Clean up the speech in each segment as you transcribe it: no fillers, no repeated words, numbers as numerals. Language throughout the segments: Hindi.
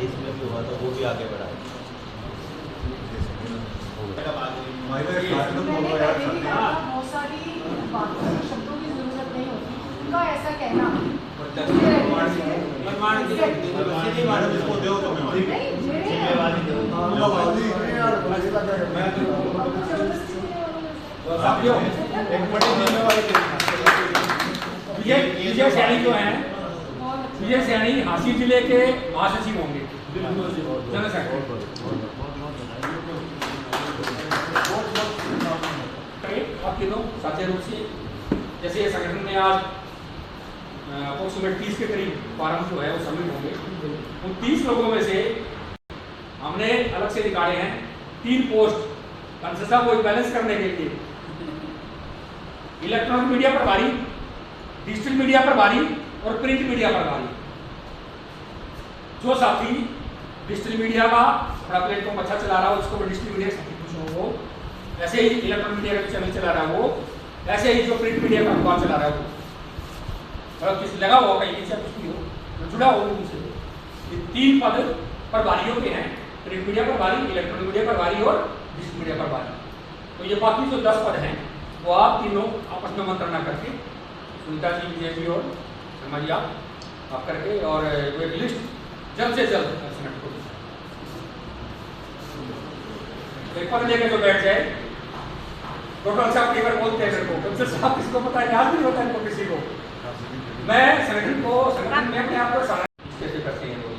इसमें भी हुआ तो वो भी आगे बढ़ाए। बहुत सारी शब्दों की जरूरत नहीं होती, उनका ऐसा कहना विजय सैनी जो है, विजय सैनी हांसी जिले के महासचिव होंगे जनरल सेक्रेटरी। आपके लोग साझा रूप से जैसे संगठन में आज अप्रोक्सीमेट 30 के करीब फार्म जो है वो सबमिट होंगे। उन 30 लोगों में से हमने अलग से निकाले हैं 3 पोस्ट कंसेसा को बैलेंस करने के लिए। इलेक्ट्रॉनिक मीडिया प्रभारी, डिजिटल मीडिया प्रभारी और प्रिंट मीडिया प्रभारी। जो साथी डिजिटल मीडिया का अपना प्लेटफॉर्म अच्छा चला रहा हो उसको डिजिटल मीडिया साथी कुछ हो, ऐसे ही इलेक्ट्रॉनिक मीडिया का चैनल चला रहा हो, ऐसे ही जो प्रिंट मीडिया का अखबार चला रहा हो, मतलब किसी लगा हुआ कहीं से कुछ भी हो जुड़ा हो उनसे। ये 3 पद प्रभारियों के हैं, प्रिंट मीडिया प्रभारी, इलेक्ट्रॉनिक मीडिया प्रभारी और डिजिटल मीडिया प्रभारी। तो ये बाकी जो 10 पद हैं वो आप तीनों आपस में मंत्रणा करके, सुनीता जी, विजय जी और शर्मा जी आप करके, और वो एक लिस्ट जल्द से जल्द सेनेट को एक पद लेकर जो बैठ जाए। डॉक्टर साहब कई बार बोलते हैं मेरे को, डॉक्टर साहब किसको पता है, याद नहीं होता इनको किसी को। मैं संगठन में अपने आप को कैसे करते हैं लोग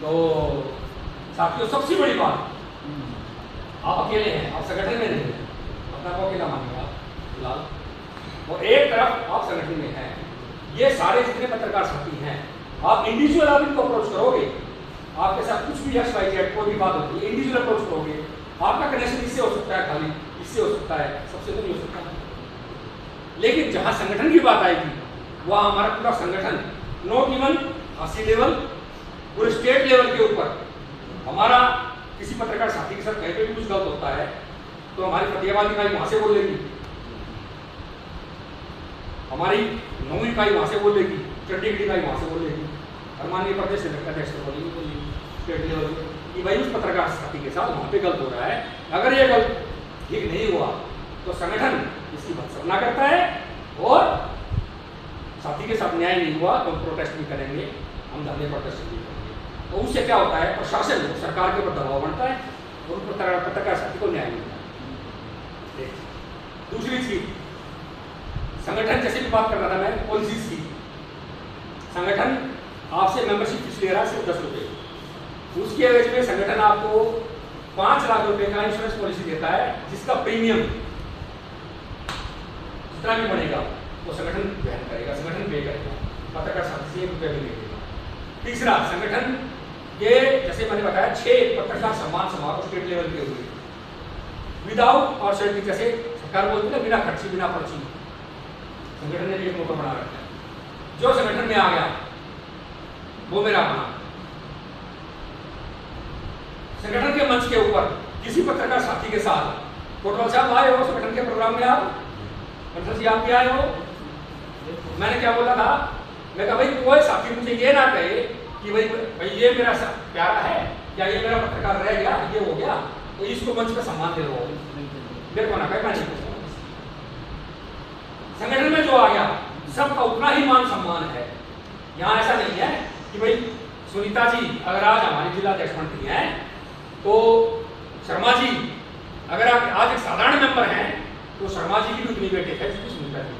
तो साथियों, सबसे बड़ी बात, आप अकेले हैं, आप संगठन में नहीं, अपना को अकेला मानिए आप फिलहाल। और एक तरफ आप संगठन में हैं, ये सारे जितने पत्रकार साथी हैं, आप इंडिविजुअल आप इनको अप्रोच करोगे, आपके साथ कुछ भी XYZ कोई भी बात होती है, इंडिविजुअल अप्रोच करोगे, आपका कनेक्शन इससे हो सकता है, खाली इससे हो सकता है, सबसे तो नहीं हो सकता। लेकिन जहां संगठन की बात आएगी वहां हमारा पूरा संगठन, नॉट इवन हासी लेवल, पूरे स्टेट लेवल के ऊपर हमारा किसी पत्रकार साथी के साथ कहीं पे भी कुछ गलत होता है तो हमारी फतेहाबाद इकाई वहां से बोलेगी, हमारी 9वीं इकाई वहां से बोलेगी, चंडीगढ़ इकाई वहां से बोलेगी, और माननीय प्रदेश अध्यक्ष बोलेगी स्टेट लेवल कि भाई उस पत्रकार साथी के साथ वहां पे गलत हो रहा है। अगर ये गलत ठीक नहीं हुआ तो संगठन इसकी भत्सना करता है, और साथी के साथ न्याय नहीं हुआ तो हम प्रोटेस्ट भी करेंगे, हम धरने प्रदर्शन भी करेंगे। तो उससे क्या होता है, प्रशासन सरकार के ऊपर दबाव बनता है और पत्रकार साथी को न्याय मिलता है। दूसरी चीज, संगठन जैसे भी बात कर रहा था मैं पॉलिसीज की, संगठन आपसे मेंबरशिप फीस ले रहा है सिर्फ 10 रुपये, उसके एवज में संगठन आपको 5 लाख रुपए का इंश्योरेंस पॉलिसी देता है, जिसका प्रीमियम जितना भी बनेगा वो संगठन वहन करेगा, संगठन पे करेगा, पत्रकार साथी से 1 रुपया भी नहीं देगा। तीसरा, संगठन ये जैसे मैंने बताया 6 पत्रकार सम्मान समारोह स्टेट लेवल के हुए विदाउट और सर्टिफिकेट, जैसे सरकार बोलती है बिना खर्ची बिना पर्ची, संगठन ने एक मौका बना रखा है। जो संगठन में आ गया वो मेरा अपना, संगठन के मंच के ऊपर किसी पत्रकार साथी के साथ, कोटवाल साहब आए हो संगठन के प्रोग्राम में, आप मंत्री जी आप भी आए हो, मैंने क्या बोला था, मैं कहा भाई कोई साथी मुझे ये ना कहे कि भाई ये मेरा प्यारा है या ये मेरा पत्रकार रह गया, ये हो गया तो इसको मंच पे सम्मान दे दो, मेरे को ना कहे। मैं नहीं पूछता, संगठन में जो आ गया सबका उतना ही मान सम्मान है। यहाँ ऐसा नहीं है कि भाई सुनीता जी अगर आज हमारी जिला अध्यक्ष मंत्री हैं तो शर्मा जी, अगर आप आज एक साधारण मेंबर हैं तो शर्मा जी की भी उतनी वेटेज है जितनी सुनीता जी।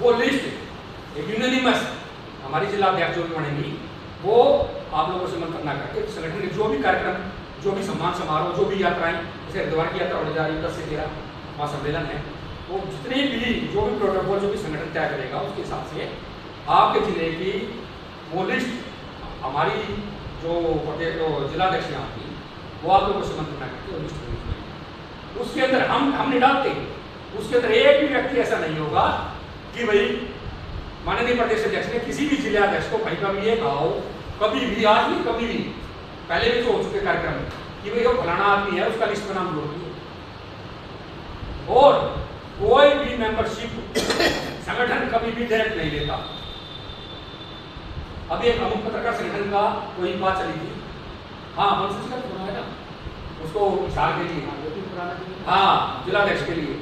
वो लिस्ट एक यूनिनिमस हमारी जिला अध्यक्ष जो भी बनेंगी वो आप लोगों से मंत्रणा करके संगठन के जो भी कार्यक्रम, जो भी सम्मान समारोह, जो भी यात्राएं, जैसे हरिद्वार की यात्रा होने जा रही है 10 से 13 वहाँ सम्मेलन है, वो जितने भी जो भी प्रोटोकॉल जो भी संगठन तय करेगा उसके हिसाब से आपके जिले की वो लिस्ट हमारी जो जिलाध्यक्ष यहाँ की वो आप लोगों से मंत्रणा करके वो लिस्ट भेजेंगे। उसके अंदर हम नहीं डालते, उसके अंदर एक भी व्यक्ति ऐसा नहीं होगा कि भाई माननीय प्रदेश अध्यक्ष ने किसी भी जिलाध्यक्ष को कहीं का भी ये कहा हो, कभी भी, आज भी, कभी भी, पहले भी जो हो चुके कार्यक्रम कि भाई वो फलाना आदमी है उसका लिस्ट में नाम जोड़ दिए। और कोई भी मेंबरशिप संगठन कभी भी डायरेक्ट नहीं लेता। अभी एक अमुक पत्रकार संगठन का कोई बात चली थी, हाँ वंशज का फोन आया ना उसको विशाल के लिए, हाँ जिलाध्यक्ष के लिए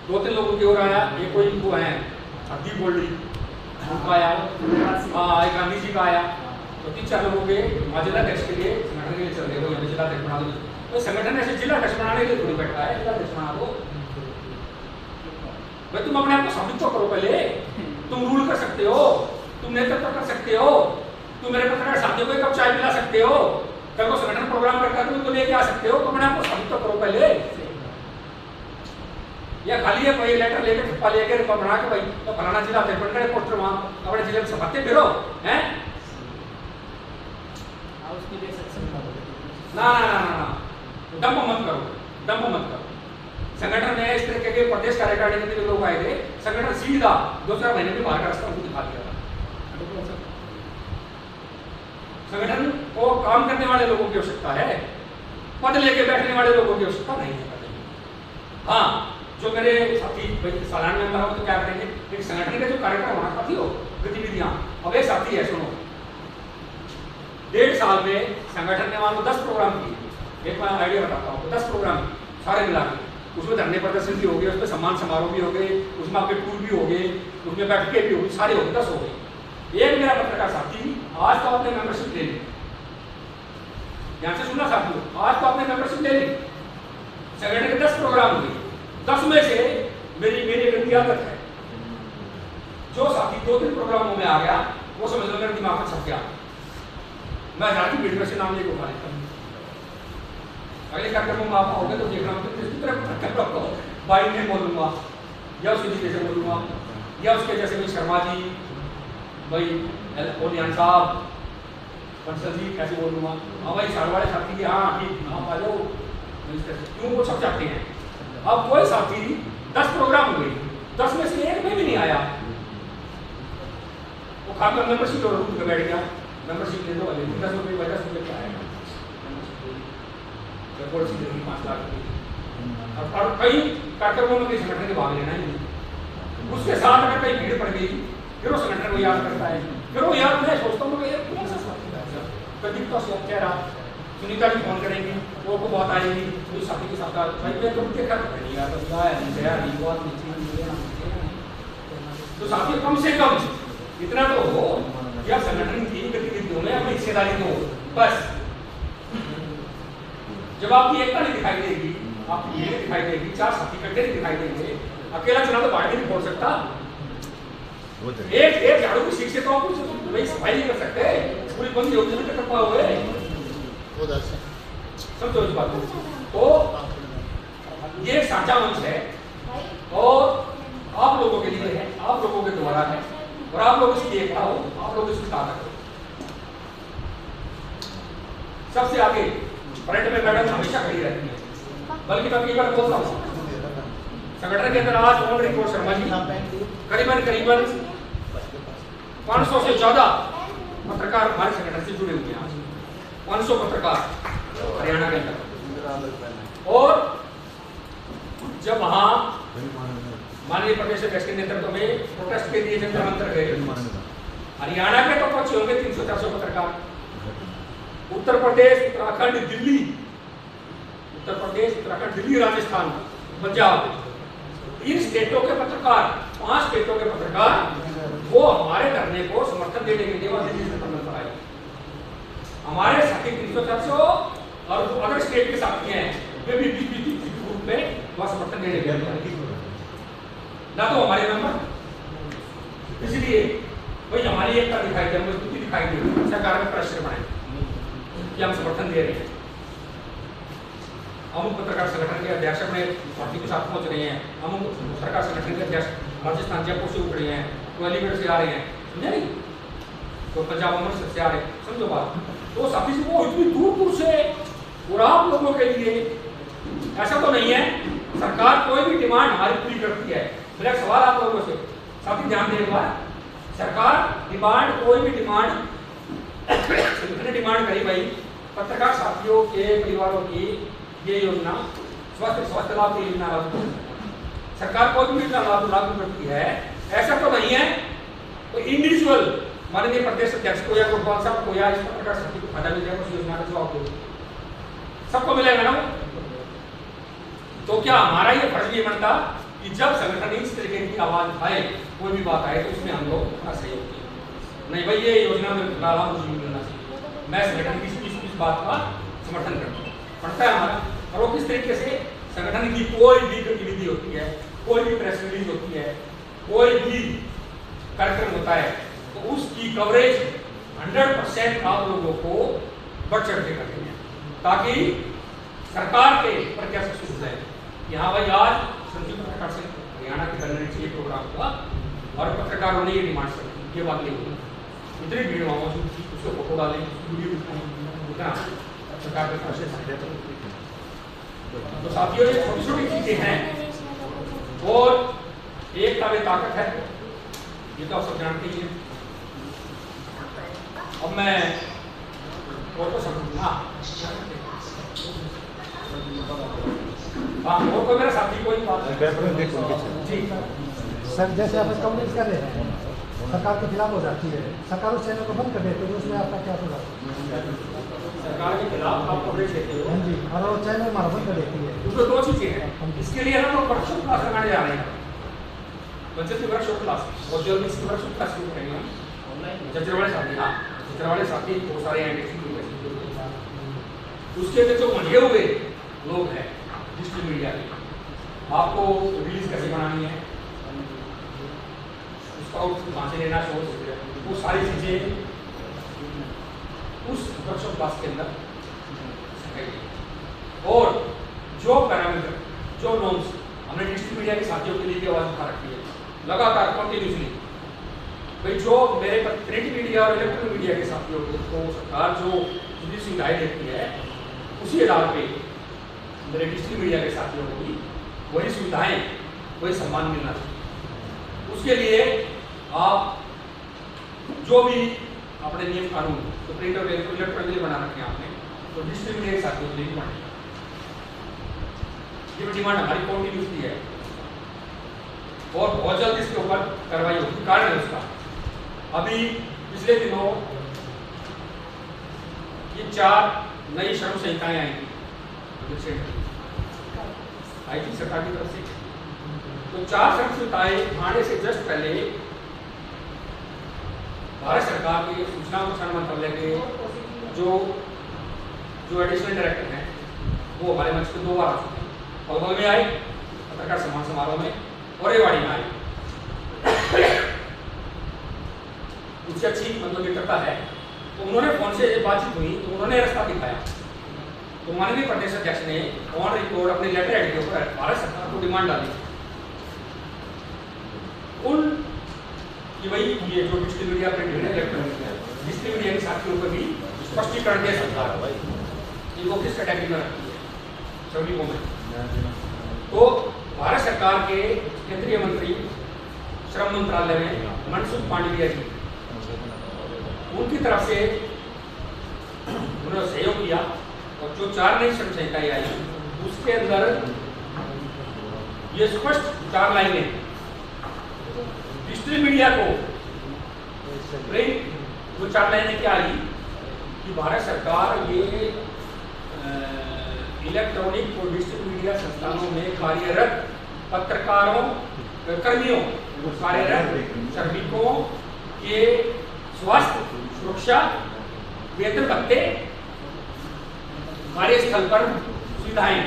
2-3 लोगों की ओर आया, ये कोई वो है हरदीप बोल्डी उनका आया, हाँ एक गांधी जी का आया, तो 3-4 लोगों के जिलाध्यक्ष के लिए संगठन के लिए चल रहे हो, जिलाध्यक्ष बना दो। तो संगठन ऐसे जिलाध्यक्ष बनाने के लिए थोड़ी बैठा है, जिलाध्यक्ष बना दो भाई, तुम अपने आप को साबित तो करो पहले, तुम रूल कर सकते हो, तुम नेतृत्व कर सकते हो, तुम मेरे पत्रकार साथियों को एक कप चाय पिला सकते हो, कल को संगठन प्रोग्राम करता है तो लेके आ सकते हो, तो अपने आप को साबित तो करो पहले। या खाली है कोई लेटर लेके छप्पा लेके बना के भाई तो फलाना जिला थे बन गए पोस्टर वहां अपने जिले में छपाते फिरो हैं ना, डंप मत करो, डंप मत करो। संगठन में इस तरह के प्रदेश कार्यकारिणी के लोग आए थे, संगठन सीधा 2-4 महीने में बाहर का रास्ता उनको दिखा दिया था। संगठन को काम करने वाले लोगों की आवश्यकता है, पद लेके बैठने वाले लोगों की आवश्यकता नहीं है। हाँ, जो मेरे साथी साधारण मेंबर हो तो क्या करेंगे, एक संगठन का जो कार्यक्रम होना साथी हो गतिविधियां, अब एक साथी है सुनो, 1.5 साल में संगठन ने मान लो 10 प्रोग्राम किए, एक मैं आइडिया बताता हूँ, 10 प्रोग्राम सारे मिला के, उसमें धरने प्रदर्शन भी हो गए, उसमें सम्मान समारोह भी हो गए, उसमें आपके टूर भी हो गए, उसमें बैठकें भी हो गई, सारे हो गए, 10 हो गए। एक मेरा पत्रकार साथी आज तो आपने मेंबरशिप ले ली, ध्यान से सुनना साथियों, आज तो आपने मेंबरशिप ले ली, संगठन के 10 प्रोग्राम हुए, 10 में से मेरी एक आदत है, जो साथी 2-3 प्रोग्रामों में आ गया वो समझ लो मेरे दिमाग में छप गया, मैं जाती वीडियो से नाम लेके उठा लेता हूँ। अगले कार्यक्रमों में आप आओगे तो देखना भाई ने बोलूंगा या उसके जैसे बोलूंगा या उसके जैसे भाई शर्मा जी, भाई ओलियान साहब, बंसल जी कैसे बोलूंगा, हाँ भाई साढ़े वाले साथी की, हाँ ठीक, आप आ जाओ, क्यों वो छप जाते हैं। अब कोई साथी 10 प्रोग्राम हुए, 10 में से एक में भी नहीं आया, वो खाकर मेंबरशिप और रूम पे बैठ गया, मेंबरशिप ले दो, 10 रुपये 10 रुपये क्या आएगा, 5 लाख। और कई कार्यक्रमों में कई संगठन के भाग लेना ही, उसके साथ अगर कई भीड़ पड़ गई फिर वो संगठन को याद करता है, फिर वो याद मैं सोचता हूँ कौन सा साथी था, प्रदीप तो चेहरा, सुनीता जी फोन करेंगी, वो को बहुत आएगी, तो साथी के साथ भाई मैं तो देखा नहीं यार, तो साथी कम से कम इतना तो हो कि आप संगठन की गतिविधियों में अपनी हिस्सेदारी दो, बस। जब आपकी एकता नहीं दिखाई देगी, आपकी भीड़ दिखाई देगी, 4 साथी इकट्ठे नहीं दिखाई देंगे, अकेला चुनाव तो बाहर नहीं खोल सकता, एक झाड़ू की सीट से तो आप कुछ भाई सफाई नहीं कर सकते, पूरी बंद योजना में टपा हुए समझो इस बात को। तो ये साझा मंच है और आप लोगों के लिए है, आप लोगों के द्वारा है, और आप लोग इसकी एकता हो, आप लोग इसकी ताकत हो। सबसे आगे फ्रंट में मैडम हमेशा खड़ी रहती है, बल्कि मैं कई बार बोलता हूँ संगठन के अंदर आज ऑन रिकॉर्ड शर्मा जी करीबन 500 से ज्यादा पत्रकार हमारे संगठन से जुड़े हुए हैं। आज 500 पत्रकार हरियाणा के अंदर, और जब वहां माननीय प्रदेश अध्यक्ष के नेतृत्व में प्रोटेस्ट के लिए जंतर मंतर गए, हरियाणा के तो पहुंचे होंगे 300-400 पत्रकार, उत्तर प्रदेश, उत्तराखंड, दिल्ली, राजस्थान, पंजाब, इन स्टेटों के पत्रकार, 5 स्टेटों के पत्रकार वो हमारे धरने को समर्थन देने के लिए दिल्ली से पर आए। हमारे साथी 300-400 और जो अदर स्टेट के साथी हैं वे भी 20-30 ग्रुप में वहाँ समर्थन देने लगे ना, तो हमारे मेंबर। इसलिए भाई हमारी एकता दिखाई दे, मजबूती दिखाई दे, सरकार में प्रेशर बनाए कि हम समर्थन दे रहे हैं। अमुक पत्रकार संगठन के अध्यक्ष अपने पार्टी के साथ पहुंच रहे हैं, अमुक सरकार संगठन के अध्यक्ष राजस्थान जयपुर से उठ रहे हैं, तो अलीगढ़ से आ रहे हैं, समझे नहीं, तो पंजाब अमृतसर से आ रहे हैं, समझो बात। तो साथी से वो इतनी दूर दूर से, और आप लोगों के लिए ऐसा तो नहीं है सरकार कोई भी डिमांड हमारी पूरी करती है। मेरा सवाल आप लोगों से, साथी ध्यान देने वाला, सरकार डिमांड कोई भी डिमांड डिमांड करी भाई पत्रकार साथियों के परिवारों की ये योजना स्वास्थ्य लाभ की योजना लागू, सरकार कोई भी योजना लागू करती है, ऐसा तो नहीं है तो इंडिविजुअल माननीय प्रदेश अध्यक्ष को या कोटवाल साहब को या इस पत्रकार साथी को फायदा मिल जाएगा उस योजना का जवाब दो, सबको मिलेगा ना। तो क्या हमारा ये फर्ज नहीं बनता कि जब संगठन इस तरीके की आवाज उठाए, कोई भी बात आए, तो उसमें हम लोग अपना सहयोग करें? नहीं भाई ये योजना में डाला मुझे मिलना चाहिए, मैं संगठन की इस बात का समर्थन करता हूँ, पड़ता है हमारा। और वो किस तरीके से संगठन की कोई भी गतिविधि होती है, कोई भी प्रेस रिलीज होती है, कोई भी कार्यक्रम होता है, तो उसकी कवरेज 100% आप लोगों को बढ़ चढ़ के करनी है, ताकि सरकार के प्रत्याशी सुन जाए कि हाँ भाई आज संयुक्त पत्रकार संघ हरियाणा के करने चाहिए प्रोग्राम हुआ और पत्रकारों ने ये डिमांड की, ये बात नहीं होगी, इतनी भीड़ वहाँ मौजूद थी, उसको फोटो डालें, वीडियो उतना सरकार के पास। तो साथियों ये छोटी छोटी चीजें हैं और एक का ताकत है, ये तो आप सब जानते ही हैं। अब मैं और को समझूंगा, हाँ और कोई मेरा साथी कोई बात जी सर, जैसे आप कम्युनिस्ट कर रहे हैं सरकार के खिलाफ हो जाती है, सरकार उस चैनल को बंद कर देती है, उसमें आपका क्या सुझाव? सरकार के खिलाफ आप कवरेज देते हो? हाँ जी, और वो चैनल हमारा बंद कर देती है। उसमें दो चीजें हैं, इसके लिए हम लोग वर्कशॉप क्लास लगाने जा रहे हैं, बच्चे की वर्कशॉप क्लास और जल्दी इसकी वर्कशॉप क्लास शुरू करेंगे हम। जजर वाले साथी, हाँ जजर वाले साथी बहुत सारे हैं, उसके अंदर जो मंडे हुए लोग हैं डिजिटल मीडिया के, आपको रिलीज कैसे बनानी है, उसका कहाँ से लेना सोर्स, वो सारी चीजें उस वर्कशॉप क्लास के अंदर सिखाई। और जो पैरामीटर, जो नॉर्म्स हमने डिजिटल मीडिया के साथियों के लिए भी आवाज उठा रखी है लगातार कंटिन्यूसली, भाई जो मेरे प्रिंट मीडिया और इलेक्ट्रॉनिक मीडिया के साथियों को सरकार जो सुविधाएं देती है उसी आधार पे मेरे डिजिटल मीडिया के साथियों को भी वही सुविधाएं, वही सम्मान मिलना चाहिए। उसके लिए आप जो भी अपने नियम कानून तो प्रिंट और इलेक्ट्रॉनिक के लिए बना रखे हैं आपने, तो डिजिटल मीडिया के साथियों के लिए भी बने। ये डिमांड हमारी कंटिन्यूसली है और बहुत जल्द इसके ऊपर कार्रवाई होगी। कारण है उसका, अभी पिछले दिनों ये 4 नई श्रम संहिताएं आई थी सरकार की तरफ से, तो 4 श्रम संहिताएं आने से जस्ट पहले भारत सरकार के सूचना और प्रसारण मंत्रालय के जो एडिशनल डायरेक्टर हैं वो हमारे मंच पे 2 बार आ चुके हैं, पलवल में आए पत्रकार सम्मान समारोह में और रेवाड़ी में आए। उससे अच्छी मतलब मित्रता है, तो उन्होंने फोन से बातचीत हुई तो उन्होंने रास्ता दिखाया, तो माननीय प्रदेश अध्यक्ष ने ऑन रिकॉर्ड अपने लेटर हेड के ऊपर भारत सरकार को डिमांड डाली उन कि भाई ये जो digital media print media electronic digital media के साथियों को भी स्पष्टीकरण दे सरकार इनको किस कैटेगरी में रखती है सभी को में। तो भारत सरकार के केंद्रीय मंत्री श्रम मंत्रालय में मनसुख मांडविया जी, उनकी तरफ से उन्होंने सहयोग किया और जो 4 नई श्रम संहिताएं आई उसके अंदर ये स्पष्ट 4 लाइनें डिजिटल मीडिया को प्रिंट, जो 4 लाइनें क्या आई कि भारत सरकार ये इलेक्ट्रॉनिक और डिजिटल मीडिया संस्थानों में कार्यरत पत्रकारों, कर्मियों, कार्यरत श्रमिकों के स्वास्थ्य, सुरक्षा वेतन भत्ते, कार्यस्थल पर सुविधाएं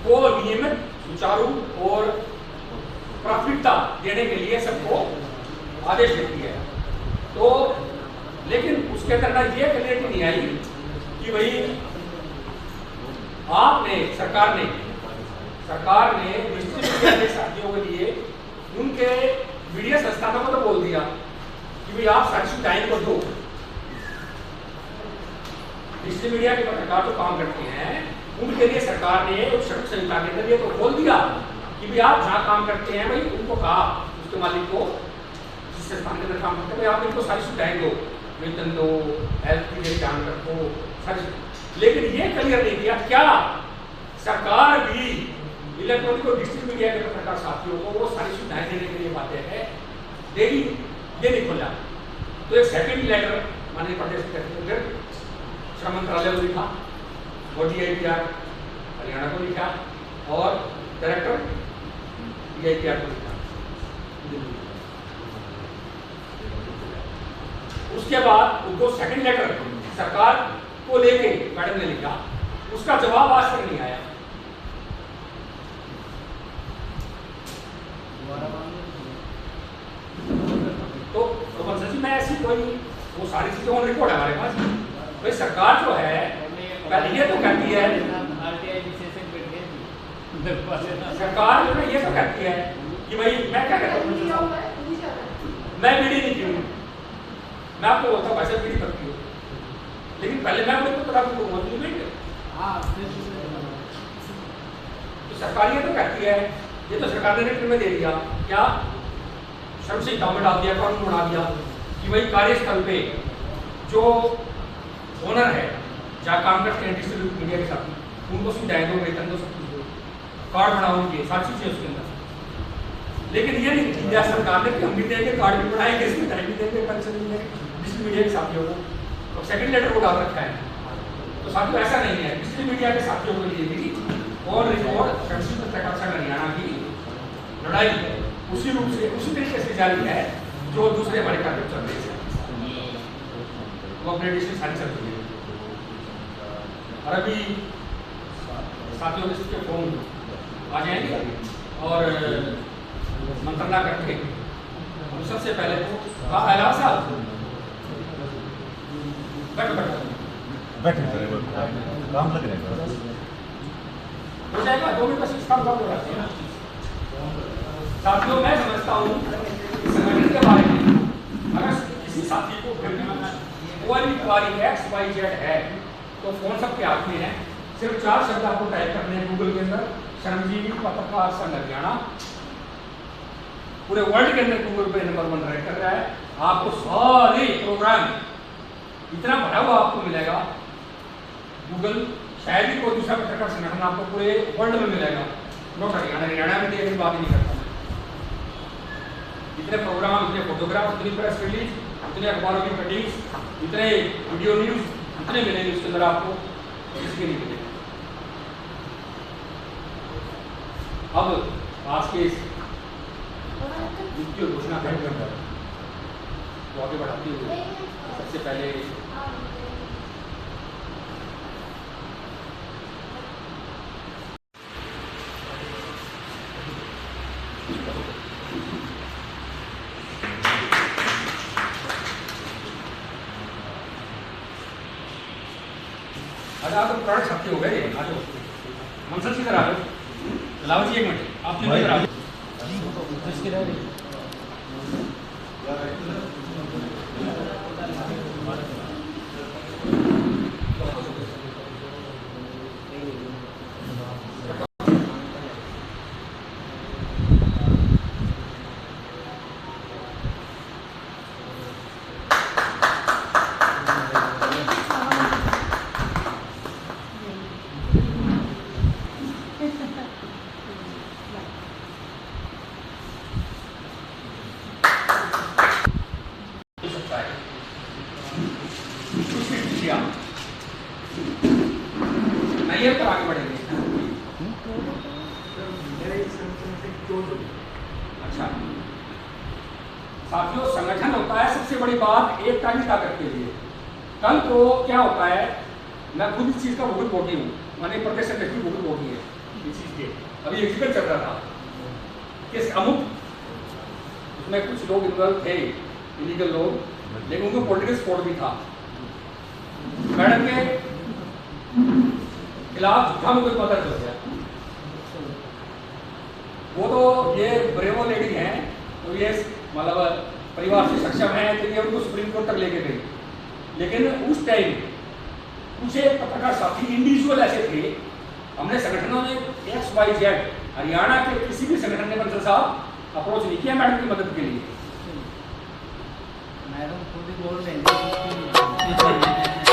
को नियमित, सुचारू और प्राथमिकता देने के लिए सबको आदेश देती है। तो लेकिन उसके अंदर ना ये क्लियरिटी नहीं आई कि भाई आपने सरकार ने डिजिटल मीडिया के साथियों के लिए उनके मीडिया संस्थानों को तो बोल दिया कि भाई आप सारी सुविधाएं को दो। डिजिटल मीडिया के पत्रकार जो काम करते हैं उनके लिए सरकार ने उस श्रम संहिता के अंदर ये तो बोल दिया कि भाई आप जहाँ काम करते हैं भाई उनको कहा, उसके मालिक को जिस संस्थान के अंदर काम करते हैं भाई आप इनको सारी सुविधाएं दो, वेतन दो, हेल्थ के लिए ध्यान रखो सारी। लेकिन ये क्लियर नहीं किया क्या सरकार भी इलेक्ट्रॉनिक और डिजिटल मीडिया के पत्रकार साथियों को वो सारी सुविधाएं देने के लिए बातें है देगी, ये नहीं खोला। तो एक सेकंड लेटर माननीय प्रदेश के श्रम मंत्रालय को लिखा और DIPR हरियाणा को लिखा और डायरेक्टर DIPR को लिखा। उसके बाद उनको सेकंड लेटर सरकार को लेके मैडम ने लिखा, उसका जवाब आज तक नहीं आया। तो बंसल जी मैं ऐसी कोई वो सारी चीजें ऑन रिकॉर्ड है हमारे पास। भाई सरकार जो है पहले ये तो कहती है, सरकार जो है ये तो कहती है कि भाई मैं क्या कहता हूँ, मैं बीड़ी नहीं पीऊँ, मैं आपको बोलता हूँ वैसे बीड़ी पकती हूँ, लेकिन पहले मैं आपको बता दूँ तो सरकार ये तो कहती है, ये तो सरकार ने रिटर्न में दे दिया क्या श्रम संहिता में डाल दिया, कानून बना दिया कि भाई कार्यस्थल पे जो ओनर है जहाँ काम करते हैं डिजिटल मीडिया के साथ उनको सुविधाएं दो, वेतन दो, सब कुछ दो, कार्ड बनाओ उनके सारी चीजें उसके अंदर। लेकिन ये नहीं किया सरकार ने कि हम भी देंगे, कार्ड भी बनाएंगे, सुविधाएं भी देंगे, पेंशन भी देंगे डिजिटल मीडिया के साथियों को, तो सेकंड लेटर को डाल रखा है। तो साथियों ऐसा नहीं है, डिजिटल मीडिया के साथियों के लिए भी और रिकॉर्ड संस्कृत पत्रकार संघ हरियाणा की लड़ाई उसी रूप से उसी तरीके से जारी है जो दूसरे हमारे कार्यक्रम चल रहे हैं, वो अपने डिजिटल सारी चल रही है। और अभी साथियों के फोन आ जाएंगे और मंत्रणा करके हम सबसे पहले तो अलावा साहब बैठे काम लग रहा है हो जाएगा 2 मिनट का सिस्टम काम हो जाती है। साथियों मैं समझता हूँ संगठन के बारे में अगर किसी साथी को फिर कोई क्वारी XYZ है तो फोन सबके हाथ में है, सिर्फ 4 शब्द आपको टाइप करने हैं गूगल के अंदर, श्रमजीवी पत्रकार संघ हरियाणा, पूरे वर्ल्ड के अंदर गूगल पे नंबर 1 रैंक कर रहा है। आपको सारे प्रोग्राम इतना भरा हुआ आपको मिलेगा, गूगल शायद ही कोई दूसरा पत्रकार संगठन आपको पूरे वर्ल्ड में मिलेगा, नॉट हरियाणा में देखने की बात ही नहीं करता। इतने प्रोग्राम, इतने फोटोग्राफ, इतनी प्रेस रिलीज, इतने अखबारों की कटिंग्स, इतने वीडियो न्यूज, इतने मिलेंगे उसके अंदर आपको, इसके नहीं मिलेंगे। अब आज के इस घोषणा कार्यक्रम पर तो आगे बढ़ाते हुए सबसे पहले आज आप प्रोडक्ट सबके हो गए, आ जाओ मंसल की तरह आ जाओ, लाओ जी 1 मिनट आप इधर आ जाओ। नैयर पर आगे बढ़ेंगे। अच्छा साथियों, संगठन होता है सबसे बड़ी बात एकता की ताकत के लिए। कल को क्या होता है, मैं खुद इस चीज़ का भुगत भोगी हूँ, माननीय प्रदेश अध्यक्ष भी भुगत भोगी है इस चीज़ के। अभी एग्जीक्यूट चल रहा था कि अमुक उसमें कुछ लोग इन्वॉल्व थे, इलीगल लोग, लेकिन उनको पॉलिटिकल सपोर्ट भी था। मैडम के खिलाफ झूठा मुकदमा दर्ज हो गया। वो तो ये ब्रेवो लेडी हैं, तो ये मतलब परिवार से सक्षम है, तो ये उनको सुप्रीम कोर्ट तक लेके गई। लेकिन उस टाइम कुछ एक पत्रकार साथी इंडिविजुअल ऐसे थे, हमने संगठनों ने XYZ हरियाणा के किसी भी संगठन ने बंसल साहब अप्रोच नहीं किया मैडम की मदद के लिए। मैडम खुद ही बोल रहे हैं